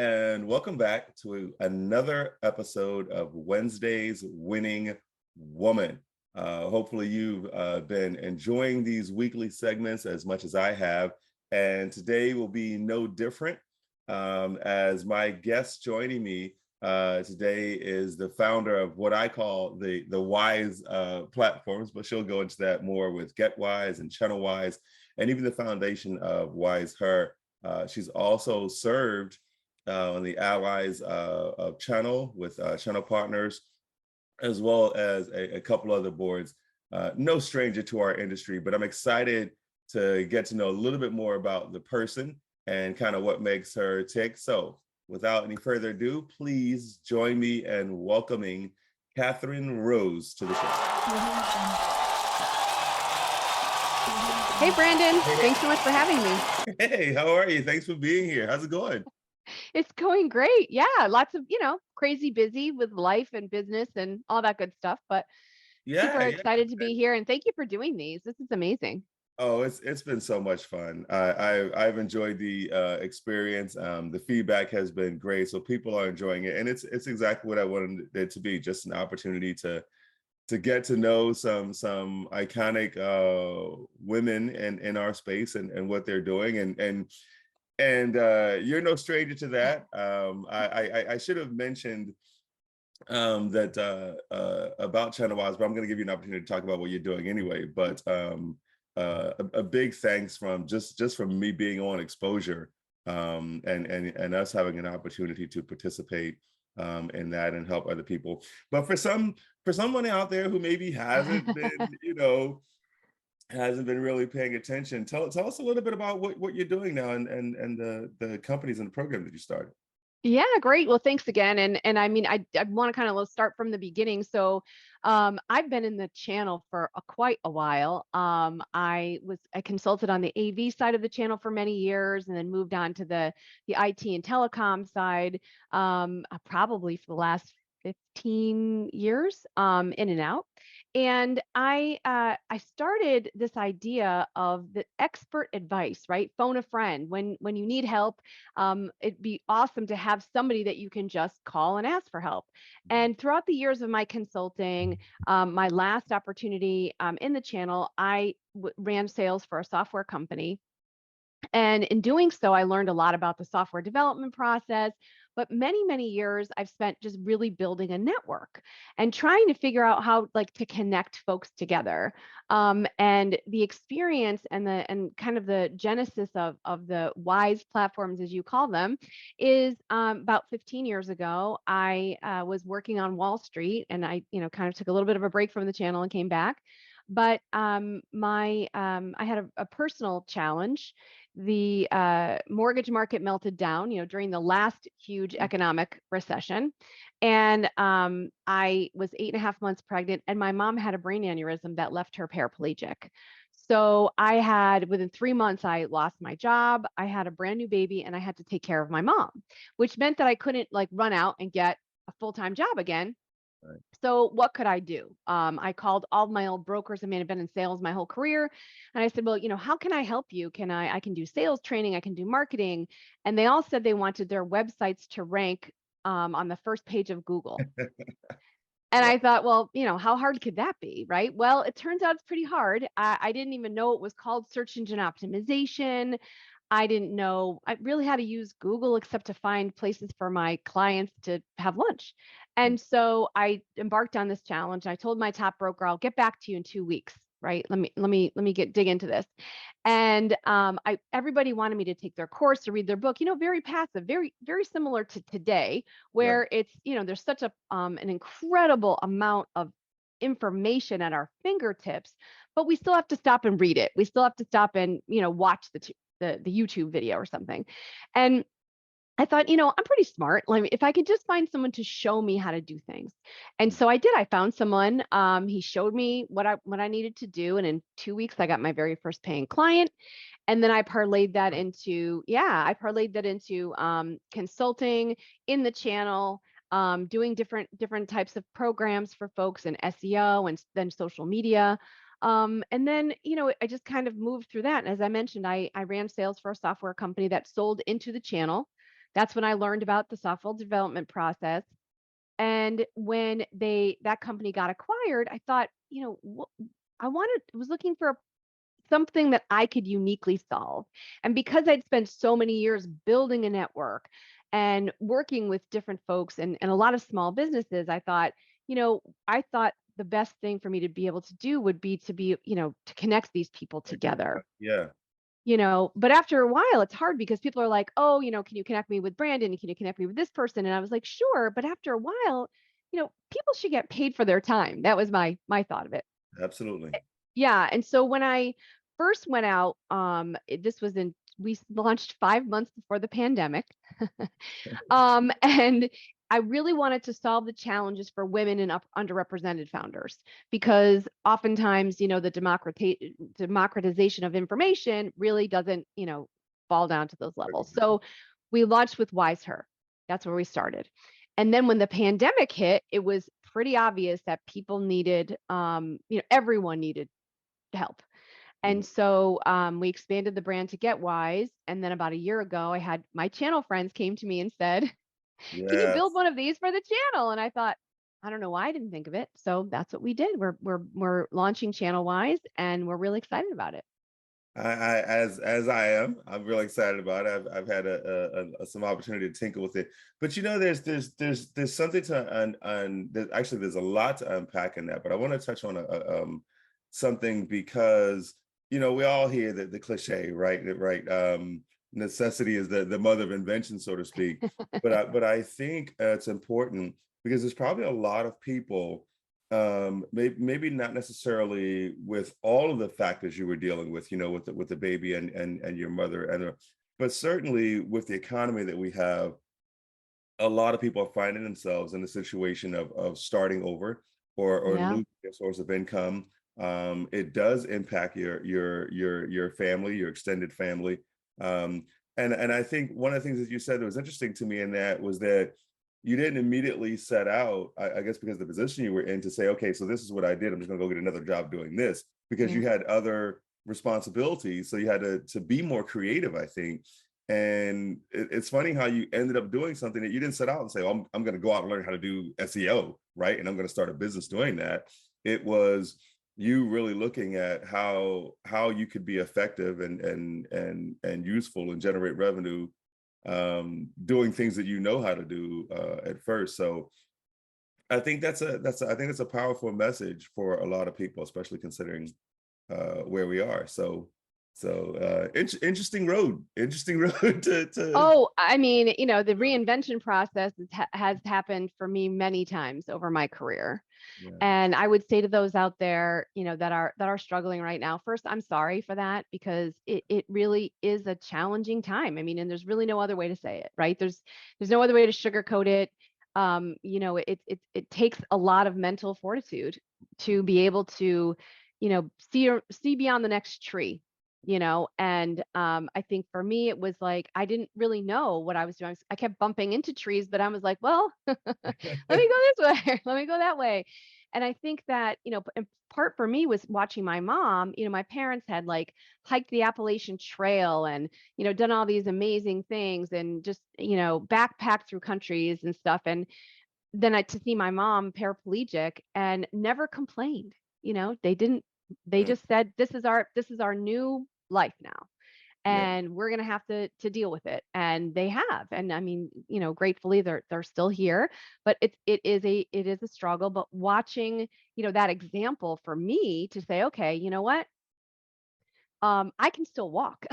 and welcome back to another episode of Wednesday's Winning Woman. Hopefully you've been enjoying these weekly segments as much as I have, and today will be no different. As my guest joining me today is the founder of what I call the Wise platforms, but she'll go into that more with GetWise and ChannelWise, and even the foundation of Wise Her. She's also served on the Allies of Channel with channel partners, as well as a couple other boards. No stranger to our industry, but I'm excited to get to know a little bit more about the person and kind of what makes her tick. So without any further ado, please join me in welcoming Kathryn Rose to the show. Hey, Brandon. Thanks so much for having me. Hey, how are you? Thanks for being here. How's it going? It's going great. Yeah, lots of, crazy busy with life and business and all that good stuff, but super Yeah. excited to be here. And thank you for doing these. This is amazing. Oh, it's been so much fun. I've enjoyed the experience. The feedback has been great, so people are enjoying it, and it's exactly what I wanted it to be. Just an opportunity to get to know some iconic women in our space and what they're doing, and you're no stranger to that. I should have mentioned that about ChannelWise, but I'm going to give you an opportunity to talk about what you're doing anyway. But a big thanks from just from me being on exposure, and us having an opportunity to participate in that and help other people. But for someone out there who maybe hasn't been, hasn't been really paying attention, tell us a little bit about what you're doing now and the companies and the program that you started. Yeah, great. Well, thanks again. And I mean, I want to kind of start from the beginning. So I've been in the channel for quite a while. I consulted on the AV side of the channel for many years, and then moved on to the IT and telecom side, probably for the last 15 years, in and out. And I started this idea of the expert advice, right? Phone a friend when you need help. It'd be awesome to have somebody that you can just call and ask for help. And throughout the years of my consulting, my last opportunity in the channel, I ran sales for a software company. And in doing so, I learned a lot about the software development process. But many, many years I've spent just really building a network and trying to figure out how to connect folks together. And the experience and kind of the genesis of the Wise platforms, as you call them, is about 15 years ago. I was working on Wall Street, and I kind of took a little bit of a break from the channel and came back. But I had a personal challenge. The mortgage market melted down, during the last huge economic recession. And I was 8.5 months pregnant, and my mom had a brain aneurysm that left her paraplegic. So within 3 months, I lost my job. I had a brand new baby, and I had to take care of my mom, which meant that I couldn't run out and get a full-time job again. Right. So what could I do? I called all my old brokers. I mean, I've been in sales my whole career. And I said, well, how can I help you? I can do sales training. I can do marketing. And they all said they wanted their websites to rank on the first page of Google. And I thought, well, how hard could that be? Right. Well, it turns out it's pretty hard. I didn't even know it was called search engine optimization. I didn't know I really how to use Google except to find places for my clients to have lunch. And so I embarked on this challenge. I told my top broker, I'll get back to you in 2 weeks. Right. Let me dig into this. And everybody wanted me to take their course, to read their book, very passive, very, very similar to today, where it's, there's such an incredible amount of information at our fingertips, but we still have to stop and read it. We still have to stop and, watch the YouTube video or something. And I thought, I'm pretty smart. If I could just find someone to show me how to do things. And so I did. I found someone. He showed me what I needed to do. And in 2 weeks, I got my very first paying client. And then I parlayed that into, consulting in the channel, doing different types of programs for folks in SEO and then social media. And then, I just kind of moved through that. And as I mentioned, I ran sales for a software company that sold into the channel. That's when I learned about the software development process. And when that company got acquired, I thought, I was looking for something that I could uniquely solve. And because I'd spent so many years building a network and working with different folks and a lot of small businesses, I thought the best thing for me to be able to do would be to connect these people together. Yeah, But after a while, it's hard because people are like, oh, can you connect me with Brandon? Can you connect me with this person? And I was like, sure. But after a while, people should get paid for their time. That was my thought of it. absolutely. Yeah, and so when I first went out, this was we launched 5 months before the pandemic. And I really wanted to solve the challenges for women and underrepresented founders because oftentimes, the democratization of information really doesn't, fall down to those levels. So we launched with Wise Her. That's where we started. And then when the pandemic hit, it was pretty obvious that people needed, everyone needed help. Mhm. And so we expanded the brand to Get Wise. And then about a year ago, I had my channel friends came to me and said, can you build Yes. one of these for the channel? And I thought, I don't know why I didn't think of it. So that's what we did. We're launching Channel Wise and we're really excited about it. As I am, I'm really excited about it. I've had some opportunity to tinker with it, but there's something to actually there's a lot to unpack in that. But I want to touch on something because we all hear the cliche, right? Right. Necessity is the mother of invention, so to speak. But I think it's important because there's probably a lot of people, maybe not necessarily with all of the factors you were dealing with, with the baby and your mother, but certainly with the economy that we have, a lot of people are finding themselves in a situation of starting over or Yeah. losing their source of income. It does impact your family, your extended family. Um, and I think one of the things that you said that was interesting to me in that was that you didn't immediately set out, I guess because the position you were in, to say, okay, so this is what I did. I'm just going to go get another job doing this, because Yeah. you had other responsibilities. So you had to be more creative, I think. And it's funny how you ended up doing something that you didn't set out and say, oh, I'm going to go out and learn how to do SEO, right? And I'm going to start a business doing that. It was you really looking at how you could be effective and useful and generate revenue, doing things that you know how to do at first. So I think I think that's a powerful message for a lot of people, especially considering where we are. Interesting road, interesting road to Oh, I mean, the reinvention process has happened for me many times over my career. yeah. And I would say to those out there, that are struggling right now, first, I'm sorry for that because it really is a challenging time. I mean, and there's really no other way to say it, right? There's no other way to sugarcoat it. It takes a lot of mental fortitude to be able to, see beyond the next tree. And I think for me it was like I didn't really know what I was doing. I kept bumping into trees, but I was like, well, let me go this way, let me go that way. And I think that, in part for me was watching my mom. My parents had like hiked the Appalachian Trail and, done all these amazing things and just, backpacked through countries and stuff. And then to see my mom paraplegic and never complained. They didn't, they Mm, just said, this is our new life now yeah. and we're going to have to deal with it, and they have. And I mean, gratefully they're still here, but it is a struggle. But watching, that example for me to say, okay, you know what, I can still walk.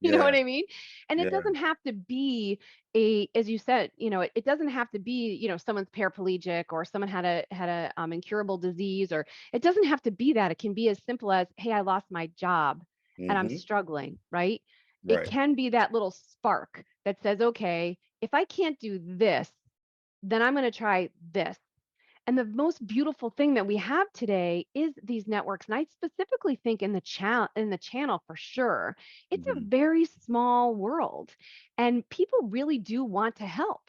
You know Yeah. what I mean? And it Yeah. doesn't have to be as you said, it doesn't have to be, someone's paraplegic or someone had a incurable disease, or it doesn't have to be that. It can be as simple as, hey, I lost my job and I'm Hmm. struggling, right? It Right. can be that little spark that says, okay, if I can't do this, then I'm going to try this. And the most beautiful thing that we have today is these networks. And I specifically think in the channel for sure. It's a Hmm. very small world and people really do want to help.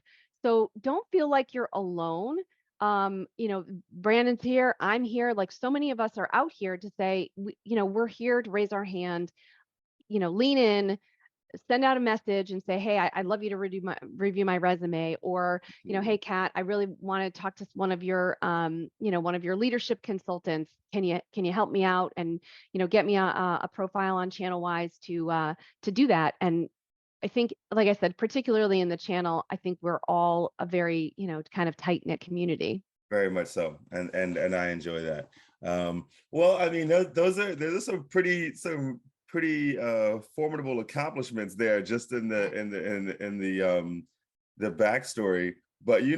So don't feel like you're alone. Brandon's here, I'm here. Like so many of us are out here to say, we're here to raise our hand, lean in, send out a message and say, hey, I'd love you to review my resume, or, Absolutely. hey, Kat, I really want to talk to one of your, one of your leadership consultants. Can you help me out and, get me a profile on ChannelWise to do that? And I think, like I said, particularly in the channel, I think we're all a very, kind of tight knit community. Very much so, and I enjoy that. Well, I mean, those are some pretty formidable accomplishments there, just in the backstory. But we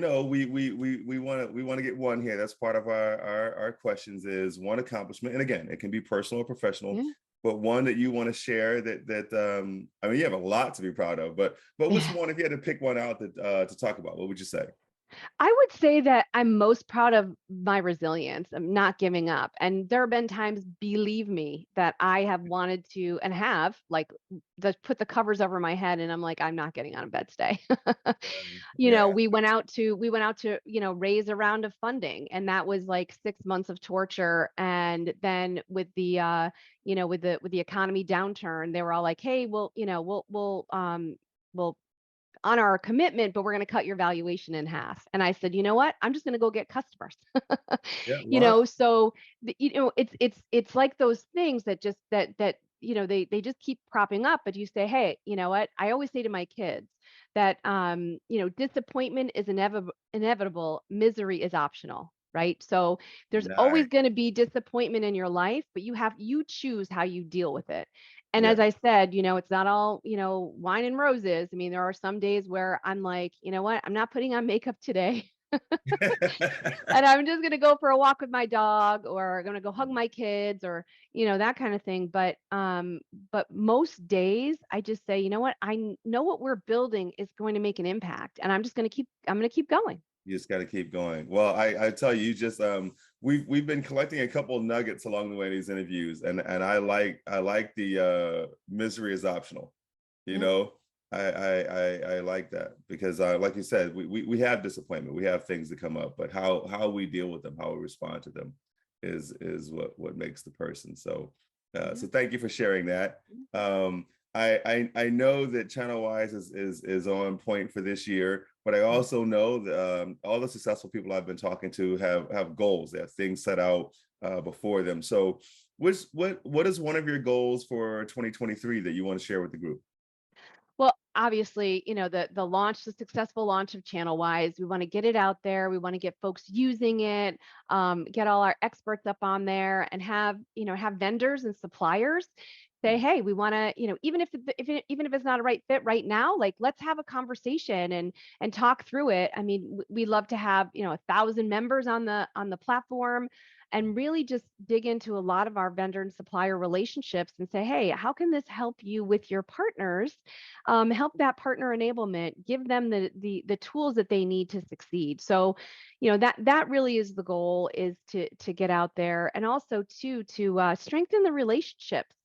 want to get one here. That's part of our questions, is one accomplishment, and again, it can be personal or professional, Yeah. but one that you want to share that I mean, you have a lot to be proud of, but which one, if you had to pick one out that to talk about, what would you say? I would say that I'm most proud of my resilience. I'm not giving up. And there have been times, believe me, that I have wanted to and have like put the covers over my head and I'm like, I'm not getting out of bed today. Yeah, We went out to, raise a round of funding, and that was like 6 months of torture. And then with the with the economy downturn, they were all like, hey, we'll honor our commitment, but we're going to cut your valuation in half. And I said, you know what? I'm just going to go get customers. yeah, wow. So it's like those things that just that they just keep cropping up. But you say, hey, you know what? I always say to my kids that disappointment is inevitable, misery is optional. Right. So there's always Nice. going to be disappointment in your life, but you choose how you deal with it. And Yeah. as I said, it's not all, wine and roses. I mean, there are some days where I'm like, you know what? I'm not putting on makeup today. And I'm just going to go for a walk with my dog, or going to go hug my kids, or, that kind of thing. But most days I just say, you know what? Know what we're building is going to make an impact, and I'm going to keep going. You just got to keep going. Well, I tell you, you just we've been collecting a couple of nuggets along the way in these interviews, and I like the misery is optional. You Yeah. know, I like that, because like you said, we have disappointment, we have things that come up, but how we deal with them, how we respond to them, is what makes the person. So Yeah. so thank you for sharing that. Um, I know that ChannelWise is on point for this year, but I Yeah. also know that all the successful people I've been talking to have goals. They have things set out before them. So, what is one of your goals for 2023 that you want to share with the group? Well, obviously, the successful launch of ChannelWise, we want to get it out there. We want to get folks using it, get all our experts up on there, and have vendors and suppliers say, hey, we want to, even if it's not a right fit right now, like let's have a conversation and talk through it. I mean, we love to have 1,000 members on the platform, and really just dig into a lot of our vendor and supplier relationships and say, hey, how can this help you with your partners? Help that partner enablement, give them the tools that they need to succeed. So, that really is the goal, is to get out there, and also to strengthen the relationships.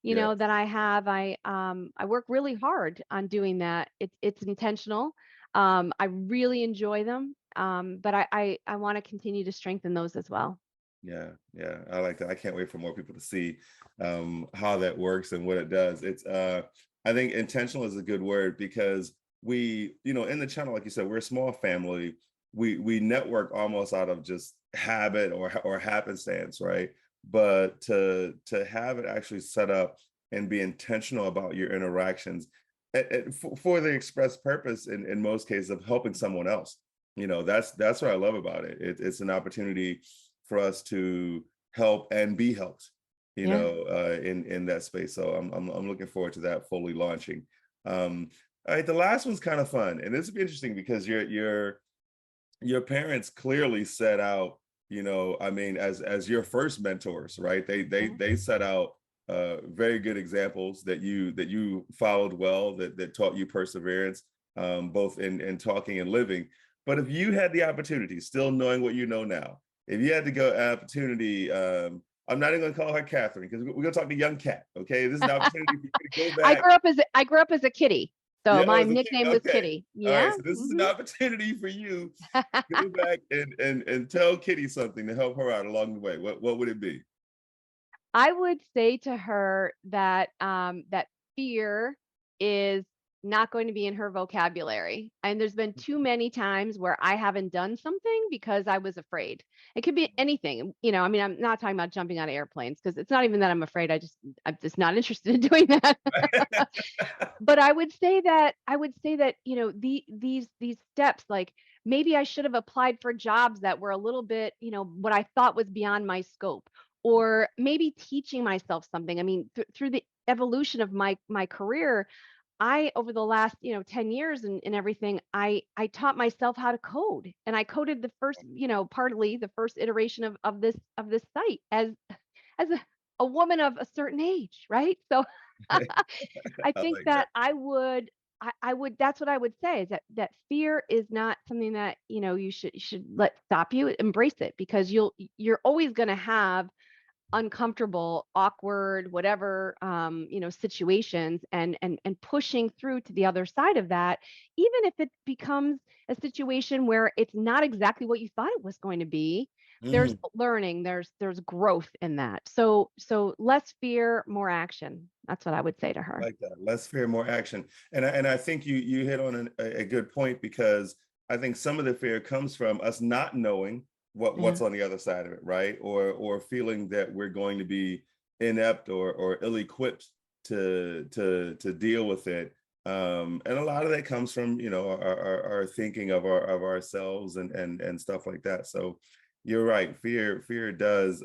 Yeah, That I have. I work really hard on doing that. It's intentional. I really enjoy them. But I want to continue to strengthen those as well. yeah, yeah. I like that. I can't wait for more people to see how that works and what it does. It's I think intentional is a good word, because in the channel, like you said, we're a small family. We network almost out of just habit or happenstance, right? But to have it actually set up and be intentional about your interactions, for the express purpose, in most cases, of helping someone else. That's what I love about it. It's an opportunity for us to help and be helped, Yeah. in that space. So I'm looking forward to that fully launching. All right, the last one's kind of fun, and this will be interesting, because your parents clearly set out, I mean, as your first mentors, right? They set out very good examples that you followed well, that taught you perseverance, both in talking and living. But if you had the opportunity, still knowing what you know now, if you had to go opportunity, I'm not even gonna call her Catherine, because we're gonna talk to young Cat. Okay, this is an opportunity for you to go I back. grew up as a kitty. So Yeah, oh, my as a kid. nickname was Okay. Kitty. All Yeah. right. So this is an Hmm. opportunity for you to go back and tell Kitty something to help her out along the way. What would it be? I would say to her that that fear is not going to be in her vocabulary. And there's been too many times where I haven't done something because I was afraid. It could be anything, I mean, I'm not talking about jumping out of airplanes because it's not even that I'm afraid. I'm just not interested in doing that. But I would say that, these steps, like maybe I should have applied for jobs that were a little bit, what I thought was beyond my scope, or maybe teaching myself something. I mean, through the evolution of my career, I over the last, 10 years and everything, I taught myself how to code. And I coded the first, partly the first iteration of this site as a woman of a certain age, right? So I I think like that. that I would that's what I would say is that fear is not something that, you should let stop you. Embrace it because you're always going to have uncomfortable, awkward, whatever, situations, and pushing through to the other side of that, even if it becomes a situation where it's not exactly what you thought it was going to be. There's Mhm. learning, there's growth in that. So less fear, more action. That's what I would say to her. Like that. Less fear, more action. And I think you hit on a good point because I think some of the fear comes from us not knowing Yeah. what's on the other side of it, right? Or feeling that we're going to be inept or ill-equipped to deal with it. And a lot of that comes from, our thinking of ourselves and stuff like that. So you're right. Fear does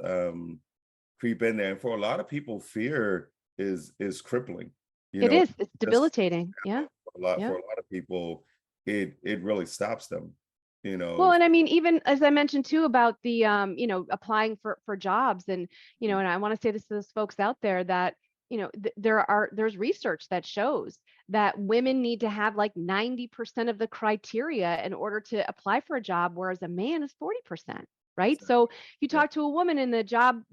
creep in there. And for a lot of people, fear is crippling. You It know, is. It's just debilitating. Yeah. for Yeah. a lot of people, it really stops them. Well, and I mean, even as I mentioned too about the, applying for jobs, and and I want to say this to those folks out there that, there's research that shows that women need to have like 90% of the criteria in order to apply for a job, whereas a man is 40%. Right. Exactly. So you Yeah. talk to a woman and the job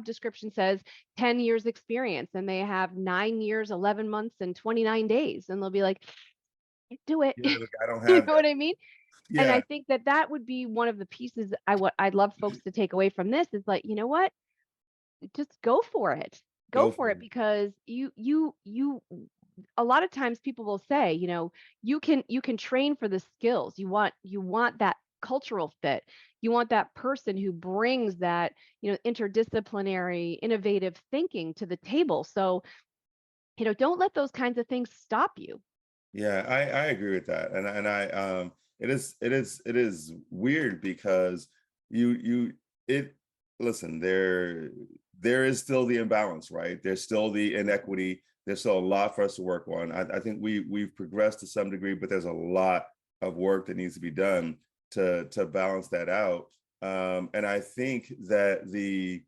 description says 10 years experience and they have 9 years, 11 months, and 29 days. And they'll be like, do it. Yeah, look, I don't You have know that. what I mean? And I Yeah. think that that would be one of the pieces what I'd love folks to take away from this is like, you know what? Just go for it. Go Go for for it it. because you a lot of times people will say, you can train for the skills. You want that cultural fit. You want that person who brings that, interdisciplinary, innovative thinking to the table. So, don't let those kinds of things stop you. Yeah, I agree with that. And it is weird because you it listen, there is still the imbalance, right? There's still the inequity. There's still a lot for us to work on. I think we've progressed to some degree, but there's a lot of work that needs to be done to balance that out. And I think that the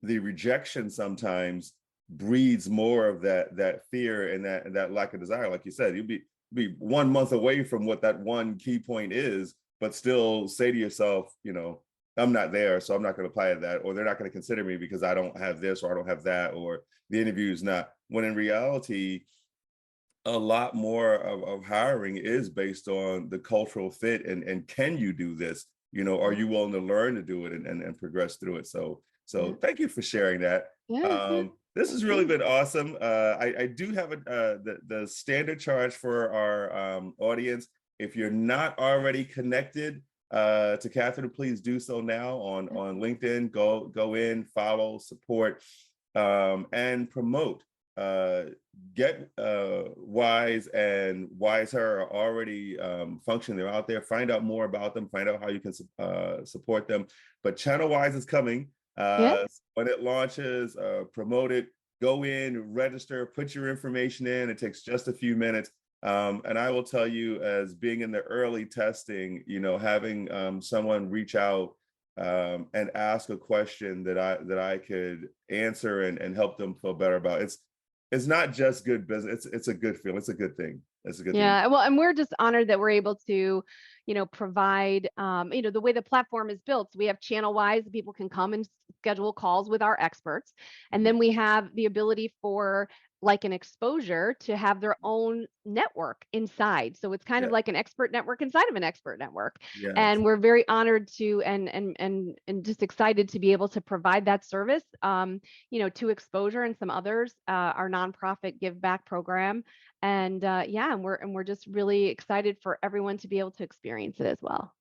rejection sometimes breeds more of that fear and that lack of desire. Like you said, you'd be 1 month away from what that one key point is, but still say to yourself, I'm not there, so I'm not going to apply to that, or they're not going to consider me because I don't have this or I don't have that, or the interview is not. When in reality, a lot more of hiring is based on the cultural fit and can you do this? Are Yeah. you willing to learn to do it and progress through it? So Yeah. thank you for sharing that. Yeah. Yeah. This has Thank really you. been awesome. I do have the standard charge for our audience. If you're not already connected to Kathryn, please do so now on LinkedIn. Go in, follow, support, and promote. uh, get Wise and Wise Her are already functioning. They're out there. Find out more about them. Find out how you can support them. But Channel Wise is coming. Yeah. When it launches, promote it. Go in, register, put your information in. It takes just a few minutes. And I will tell you, as being in the early testing, having someone reach out and ask a question that I could answer and help them feel better about. It's not just good business. It's a good feeling. It's a good thing. It's a good thing. Yeah, well, and we're just honored that we're able to, provide, the way the platform is built. So we have channel wise, people can come and schedule calls with our experts. And Mhm. then we have the ability for like an exposure to have their own network inside. So it's kind Yeah. of like an expert network inside of an expert network. Yes. And we're very honored to and just excited to be able to provide that service, to Exposure and some others, our nonprofit give back program. And yeah, and we're just really excited for everyone to be able to experience it as well.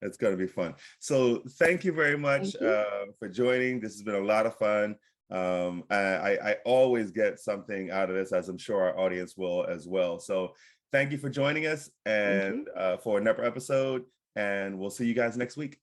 It's going to be fun. So thank you very much Thank you. for joining. This has been a lot of fun. I always get something out of this, as I'm sure our audience will as well. So thank you for joining us Thank and you. for another episode. And we'll see you guys next week.